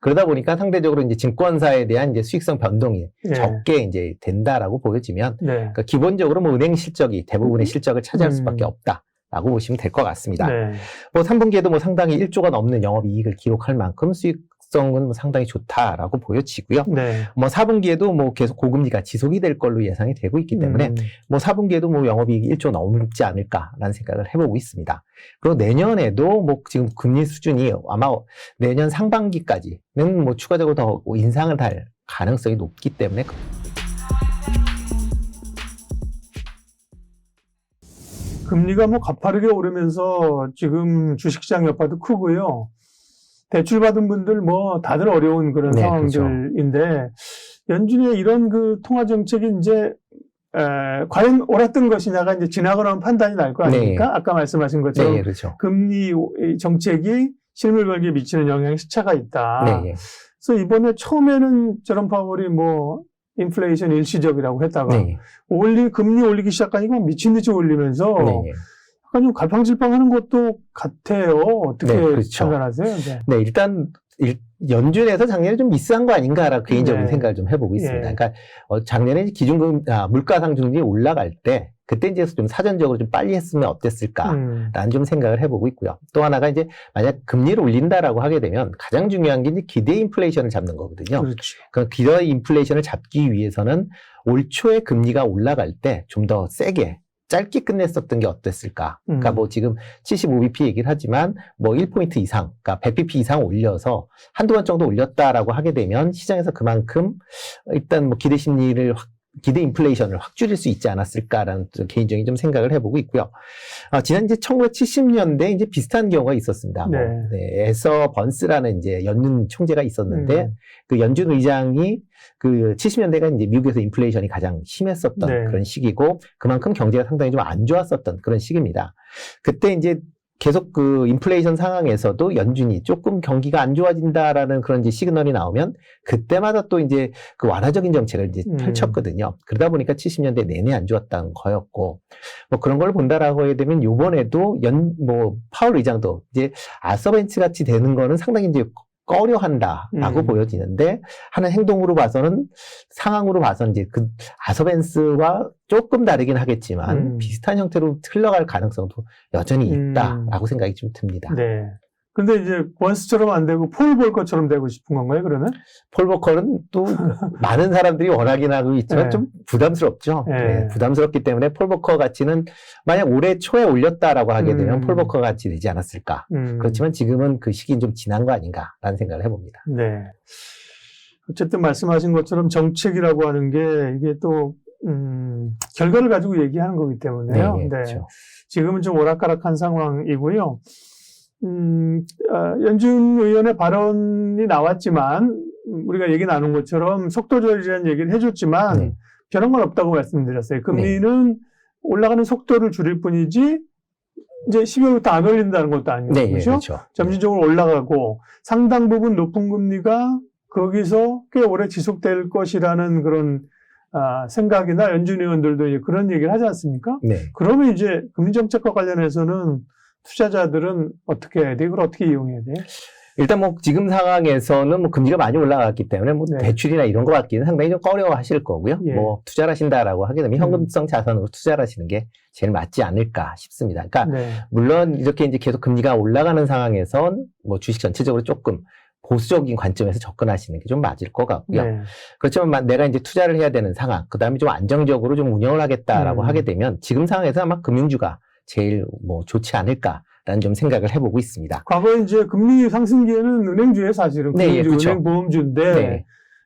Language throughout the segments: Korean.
그러다 보니까 상대적으로 이제 증권사에 대한 이제 수익성 변동이 예. 적게 이제 된다라고 보여지면, 네. 그러니까 기본적으로 뭐 은행 실적이 대부분의 실적을 차지할 수밖에 음. 없다라고 보시면 될 것 같습니다. 네. 뭐 3분기에도 뭐 상당히 1조가 넘는 영업이익을 기록할 만큼 수익성은 뭐 상당히 좋다라고 보여지고요. 네. 뭐 4분기에도 뭐 계속 고금리가 지속이 될 걸로 예상이 되고 있기 때문에 뭐 4분기에도 뭐 영업이익이 1조 넘지 않을까라는 생각을 해보고 있습니다. 그리고 내년에도 뭐 지금 금리 수준이 아마 내년 상반기까지는 뭐 추가적으로 더 인상을 할 가능성이 높기 때문에 금리가 뭐 가파르게 오르면서 지금 주식시장 여파도 크고요. 대출 받은 분들 뭐 다들 어려운 그런 네, 상황들인데 연준의 이런 그 통화 정책이 이제 과연 옳았던 것이냐가 이제 지나고 나면 판단이 날 거 아닙니까? 네. 아까 말씀하신 것처럼 네, 그렇죠. 금리 정책이 실물 걸기에 미치는 영향에 시차가 있다. 네, 그래서 이번에 처음에는 제롬 파월이 뭐 인플레이션 일시적이라고 했다가 네, 금리 올리기 시작하니까 미친 듯이 올리면서 네. 약간 좀 갈팡질팡하는 것도 같아요. 어떻게 네, 그렇죠. 판단하세요? 네. 네, 일단 연준에서 작년에 좀 미스한 거 아닌가라고 개인적인 네. 생각을 좀 해보고 있습니다. 예. 그러니까 작년에 물가상승률이 올라갈 때 그때 이제 좀 사전적으로 좀 빨리 했으면 어땠을까라는 좀 생각을 해보고 있고요. 또 하나가 이제 만약 금리를 올린다라고 하게 되면 가장 중요한 게 이제 기대 인플레이션을 잡는 거거든요. 그렇죠. 그 기대 인플레이션을 잡기 위해서는 올 초에 금리가 올라갈 때 좀 더 세게 짧게 끝냈었던 게 어땠을까? 그러니까 뭐 지금 75bp 얘기를 하지만 뭐 1포인트 이상, 그러니까 100bp 이상 올려서 한두 번 정도 올렸다라고 하게 되면 시장에서 그만큼 일단 뭐 기대 인플레이션을 확 줄일 수 있지 않았을까라는 개인적인 좀 생각을 해보고 있고요. 지난 이제 1970년대 이제 비슷한 경우가 있었습니다. 네. 에서 번스라는 이제 연준 총재가 있었는데 그 연준 의장이 그 70년대가 이제 미국에서 인플레이션이 가장 심했었던 네. 그런 시기고 그만큼 경제가 상당히 좀 안 좋았었던 그런 시기입니다. 그때 이제 계속 그 인플레이션 상황에서도 연준이 조금 경기가 안 좋아진다라는 그런 이제 시그널이 나오면 그때마다 또 이제 그 완화적인 정책을 이제 펼쳤거든요. 그러다 보니까 70년대 내내 안 좋았다는 거였고 뭐 그런 걸 본다라고 하게 되면 요번에도 파월 의장도 이제 아서벤츠 같이 되는 거는 상당히 이제 꺼려한다라고 보여지는데 하는 행동으로 봐서는 상황으로 봐서는 이제 그 아서벤스와 조금 다르긴 하겠지만 비슷한 형태로 흘러갈 가능성도 여전히 있다라고 생각이 좀 듭니다. 네. 근데 이제 번스처럼 안 되고 폴 볼커처럼 되고 싶은 건가요, 그러면? 폴 보컬은 또 많은 사람들이 원하긴 하고 있지만 네. 좀 부담스럽죠. 네. 네, 부담스럽기 때문에 폴 보커 가치는 만약 올해 초에 올렸다라고 하게 되면 폴 보커 같이 되지 않았을까. 그렇지만 지금은 그 시기는 좀 지난 거 아닌가라는 생각을 해봅니다. 네. 어쨌든 말씀하신 것처럼 정책이라고 하는 게 이게 또 결과를 가지고 얘기하는 거기 때문에요. 네, 그렇죠. 지금은 좀 오락가락한 상황이고요. 연준 의원의 발언이 나왔지만 우리가 얘기 나눈 것처럼 속도 조절이라는 얘기를 해줬지만 변한 건 없다고 말씀드렸어요. 금리는 올라가는 속도를 줄일 뿐이지 이제 12월부터 안 올린다는 것도 아니고 그렇죠? 점진적으로 올라가고 상당 부분 높은 금리가 거기서 꽤 오래 지속될 것이라는 그런 생각이나 연준 의원들도 이제 그런 얘기를 하지 않습니까? 네. 그러면 이제 금리 정책과 관련해서는 투자자들은 어떻게 해야 돼? 이걸 어떻게 이용해야 돼? 일단 뭐 지금 상황에서는 뭐 금리가 많이 올라갔기 때문에 뭐 대출이나 이런 거 받기는 상당히 좀 꺼려하실 거고요. 뭐 투자를 하신다라고 하게 되면 현금성 자산으로 투자를 하시는 게 제일 맞지 않을까 싶습니다. 그러니까 물론 이렇게 이제 계속 금리가 올라가는 상황에선 뭐 주식 전체적으로 조금 보수적인 관점에서 접근하시는 게 좀 맞을 것 같고요. 그렇지만 내가 이제 투자를 해야 되는 상황, 그 다음에 좀 안정적으로 좀 운영을 하겠다라고 하게 되면 지금 상황에서 아마 금융주가 제일 뭐 좋지 않을까라는 좀 생각을 해보고 있습니다. 과거에 이제 금리 상승기에는 은행주에 사실은 금융주, 은행 보험주인데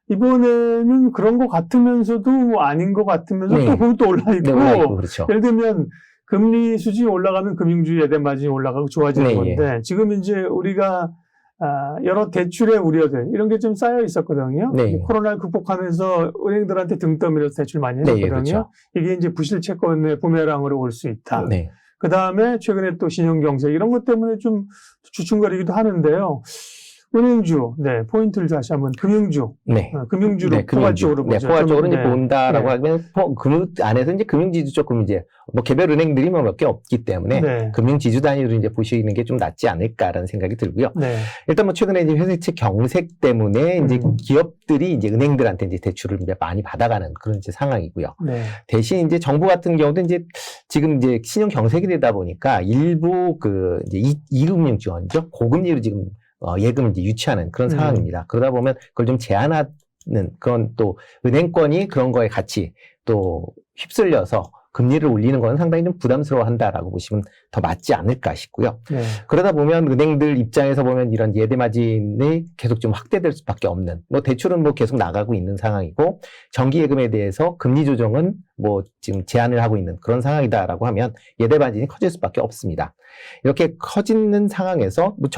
이번에는 그런 것 같으면서도 아닌 것 같으면서 또 그것도 올라있고 그렇죠. 예를 들면 금리 수준이 올라가면 금융주 예대 마진이 올라가고 좋아지는 건데 지금 이제 우리가 여러 대출의 우려들 이런 게 좀 쌓여 있었거든요. 코로나를 극복하면서 은행들한테 등 떠밀어서 대출 많이 했거든요. 이게 이제 부실 채권의 부메랑으로 올 수 있다. 그 다음에 최근에 또 신용경색 이런 것 때문에 좀 주춤거리기도 하는데요. 은행주, 네, 포인트를 다시 한번 금융주, 네. 금융주로 네, 포괄적으로 네, 보죠. 포괄적으로 이제 네. 본다라고 네. 하면 그 안에서 이제 금융지주 조금 이제 뭐 개별 은행들이 뭐 몇 개 없기 때문에 네. 금융지주 단위로 이제 보시는 게 좀 낫지 않을까라는 생각이 들고요. 네. 일단 뭐 최근에 이제 회사채 경색 때문에 이제 기업들이 이제 은행들한테 이제 대출을 이제 많이 받아가는 그런 이제 상황이고요. 네. 대신 이제 정부 같은 경우도 이제 지금 이제 신용 경색이 되다 보니까 일부 그 이제 이금융 지원죠, 고금리로 지금 예금을 이제 유치하는 그런 상황입니다. 그러다 보면 그걸 좀 제한하는 그런 또 은행권이 그런 거에 같이 또 휩쓸려서 금리를 올리는 건 상당히 좀 부담스러워한다라고 보시면 더 맞지 않을까 싶고요. 네. 그러다 보면 은행들 입장에서 보면 이런 예대 마진이 계속 좀 확대될 수밖에 없는, 뭐 대출은 뭐 계속 나가고 있는 상황이고 정기 예금에 대해서 금리 조정은 뭐 지금 제한을 하고 있는 그런 상황이다라고 하면 예대 마진이 커질 수밖에 없습니다. 이렇게 커지는 상황에서 뭐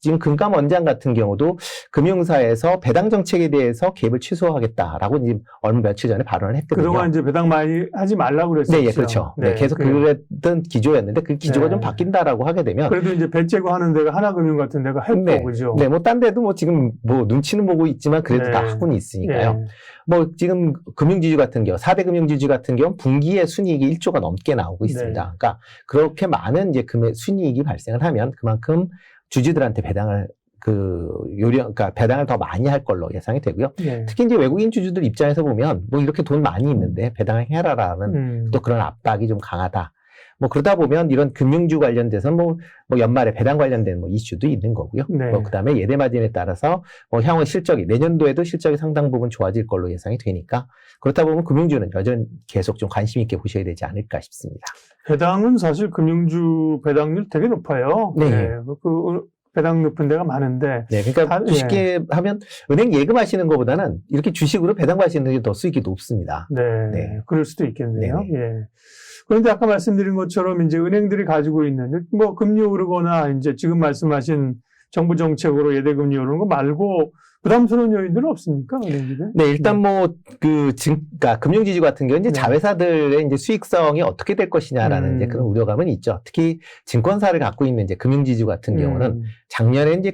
지금 금감원장 같은 경우도 금융사에서 배당 정책에 대해서 개입을 취소하겠다라고 지금 얼마 며칠 전에 발언을 했거든요. 그동안 이제 배당 많이 하지 말라고 그랬었죠. 네, 예, 그렇죠. 네, 계속 그랬던 기조였는데 그 기조가 좀 바뀐다라고 하게 되면 그래도 이제 배째고 하는 데가 하나금융 같은 데가 했고, 그죠? 네, 뭐 딴 데도 뭐 지금 뭐 눈치는 보고 있지만 그래도 다 하고는 있으니까요. 뭐 지금 금융지주 같은 경우, 4대 금융지주 같은 경우 분기에 순이익이 1조가 넘게 나오고 있습니다. 그러니까 그렇게 많은 이제 순이익이 발생을 하면 그만큼 주주들한테 배당을 그러니까 배당을 더 많이 할 걸로 예상이 되고요. 특히 이제 외국인 주주들 입장에서 보면 뭐 이렇게 돈 많이 있는데 배당을 해라라는 또 그런 압박이 좀 강하다. 뭐 그러다 보면 이런 금융주 관련돼서 뭐 연말에 배당 관련된 뭐 이슈도 있는 거고요. 뭐 그다음에 예대 마진에 따라서 뭐 향후 실적이 내년도에도 실적이 상당 부분 좋아질 걸로 예상이 되니까 그렇다 보면 금융주는 여전히 계속 좀 관심 있게 보셔야 되지 않을까 싶습니다. 배당은 사실 금융주 배당률 되게 높아요. 네. 그 배당 높은 데가 많은데. 네, 그러니까 쉽게 하면 은행 예금하시는 것보다는 이렇게 주식으로 배당 받으시는 게 더 수익이 높습니다. 네, 그럴 수도 있겠네요. 예. 그런데 아까 말씀드린 것처럼 이제 은행들이 가지고 있는 뭐 금리 오르거나 이제 지금 말씀하신 정부 정책으로 예대 금리 오르는 거 말고 부담스러운 요인들은 없습니까? 은행들은? 네, 일단 뭐 그러니까 금융지주 같은 경우 이제 자회사들의 이제 수익성이 어떻게 될 것이냐라는 이제 그런 우려감은 있죠. 특히 증권사를 갖고 있는 이제 금융지주 같은 경우는 작년에 이제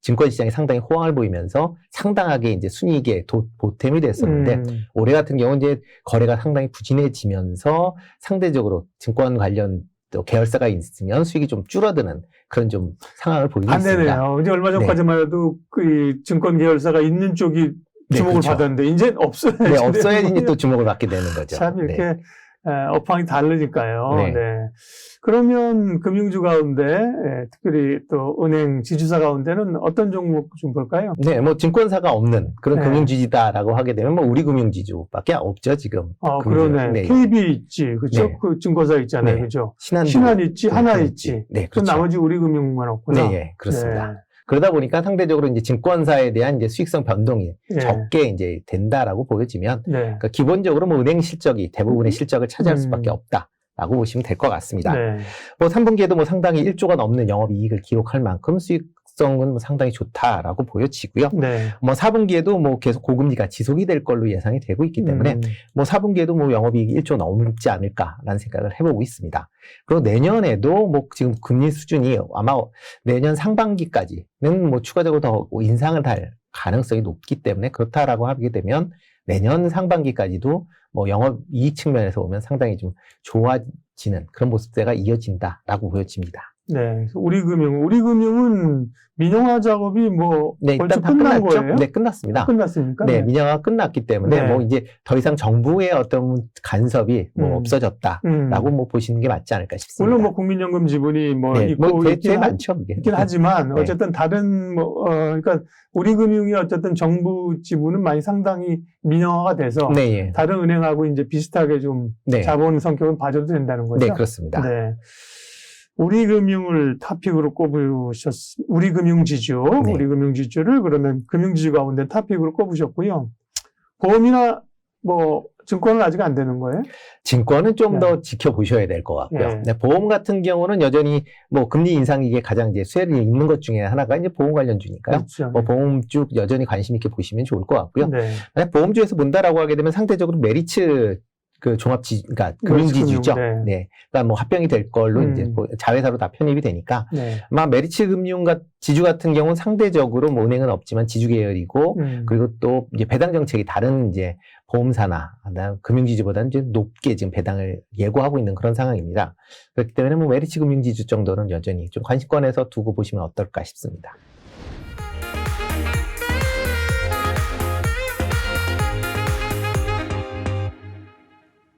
증권 시장이 상당히 호황을 보이면서 상당하게 이제 순이익에 보탬이 됐었는데 올해 같은 경우는 이제 거래가 상당히 부진해지면서 상대적으로 증권 관련 또 계열사가 있으면 수익이 좀 줄어드는 그런 좀 상황을 보이고 있습니다. 반대네요. 이제 얼마 전까지만 해도 그 증권 계열사가 있는 쪽이 주목을 받았는데 이제 없어야지. 네, 없어야지 또 주목을 받게 되는 거죠. 참 이렇게 업황이 다르니까요. 네. 그러면 금융주 가운데 특별히 또 은행 지주사 가운데는 어떤 종목 좀 볼까요? 네, 뭐 증권사가 없는 그런 금융지주다라고 하게 되면 뭐 우리금융지주밖에 없죠 지금. 그러네. 네. KB 있지, 그렇죠? 네. 그 증권사 있잖아요, 네. 그렇죠? 신한 있지, 하나 있지. 네, 그럼 그렇죠. 나머지 우리금융만 없구나. 네, 그렇습니다. 그러다 보니까 상대적으로 이제 증권사에 대한 이제 수익성 변동이 적게 이제 된다라고 보여지면, 그러니까 기본적으로 뭐 은행 실적이 대부분의 실적을 차지할 수밖에 없다라고 보시면 될 것 같습니다. 뭐 3분기에도 뭐 상당히 1조가 넘는 영업이익을 기록할 만큼 수익성은 뭐 상당히 좋다라고 보여지고요. 뭐 4분기에도 뭐 계속 고금리가 지속이 될 걸로 예상이 되고 있기 때문에 뭐 4분기에도 뭐 영업이익이 1조 넘지 않을까라는 생각을 해보고 있습니다. 그리고 내년에도 뭐 지금 금리 수준이 아마 내년 상반기까지는 뭐 추가적으로 더 인상을 할 가능성이 높기 때문에 그렇다라고 하게 되면 내년 상반기까지도 뭐 영업이익 측면에서 보면 상당히 좀 좋아지는 그런 모습대가 이어진다라고 보여집니다. 네, 우리금융은 민영화 작업이 뭐 벌써 끝난 거예요? 네, 끝났습니다. 끝났습니까? 네, 민영화가 끝났기 때문에 뭐 이제 더 이상 정부의 어떤 간섭이 뭐 없어졌다라고 뭐 보시는 게 맞지 않을까 싶습니다. 물론 뭐 국민연금 지분이 뭐 있고 제일 많죠, 그게. 있긴 하지만 어쨌든 다른 그러니까 우리금융이 어쨌든 정부 지분은 많이 상당히 민영화가 돼서 다른 은행하고 이제 비슷하게 좀 자본 성격은 봐줘도 된다는 거죠. 네, 그렇습니다. 네. 우리금융을 탑픽으로 우리금융지주, 우리금융지주를 그러면 금융지주 가운데 탑픽으로 꼽으셨고요. 보험이나 뭐 증권은 아직 안 되는 거예요? 증권은 좀 더 지켜보셔야 될 것 같고요. 보험 같은 경우는 여전히 뭐 금리 인상이 이게 가장 이제 수혜를 입는 것 중에 하나가 이제 보험 관련주니까요. 그렇죠. 뭐 보험 쪽 여전히 관심 있게 보시면 좋을 것 같고요. 만약 보험주에서 본다라고 하게 되면 상대적으로 메리츠 그 그러니까 금융지주죠. 네. 네. 그러니까 뭐 합병이 될 걸로 이제 뭐 자회사로 다 편입이 되니까 네. 아마 메리츠 지주 같은 경우는 상대적으로 뭐 은행은 없지만 지주 계열이고 그리고 또 이제 배당 정책이 다른 이제 보험사나 금융지주보다는 이제 높게 지금 배당을 예고하고 있는 그런 상황입니다. 그렇기 때문에 뭐 메리츠 금융지주 정도는 여전히 좀 관심권에서 두고 보시면 어떨까 싶습니다.